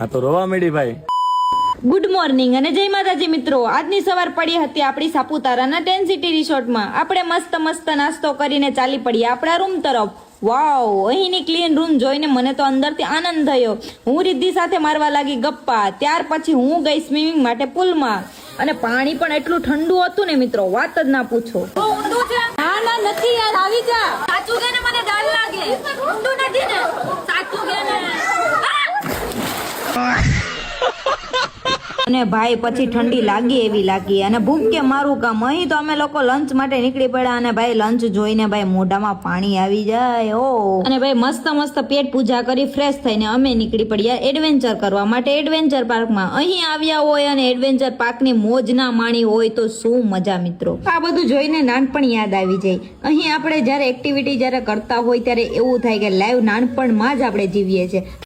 આ તો રોવા માંડી ભાઈ. ગુડ મોર્નિંગ અને જય માતાજી મિત્રો. આજની સવાર પડી હતી આપણી સાપુતારાના 10 સિટી રિસોર્ટમાં. આપણે મસ્ત નાસ્તો કરીને ચાલી પડ્યા આપણા રૂમ તરફ. વાવ, અહીંની ક્લીન રૂમ જોઈને મને તો અંદરથી આનંદ થયો. હું રિદ્ધિ સાથે મારવા લાગી ગપ્પા. ત્યાર પછી હું ગઈ સ્વિમિંગ માટે પુલમાં અને પાણી પણ એટલું ઠંડુ હતું ને મિત્રો, વાત જ ના પૂછો. ના નથી યાર, આવી જા. સાચું કે ને મને ડર લાગે. ઊંડું નથી ને, સાચું કે ને. અને ભાઈ પછી ઠંડી લાગી એવી લાગી અને ભૂખ કે મારું કામ. અહીં તો અમે લોકો લંચ માટે નીકળી પડ્યા અને ભાઈ લંચ જોઈને ભાઈ મોઢામાં પાણી આવી જાય. ઓ અને ભાઈ મસ્ત પેટ પૂજા કરી ફ્રેશ થઈને અમે નીકળી પડ્યા એડવેન્ચર કરવા માટે એડવેન્ચર પાર્કમાં. અહીં આવ્યા હોય અને એડવેન્ચર પાર્કની મોજ ના માણી હોય તો શું મજા મિત્રો. આ બધું જોઈને નાનપણ યાદ આવી જાય. અહીં આપણે જ્યારે એક્ટિવિટી જ્યારે કરતા હોય ત્યારે એવું થાય કે લાઈવ નાનપણમાં જ આપણે જીવીએ છીએ.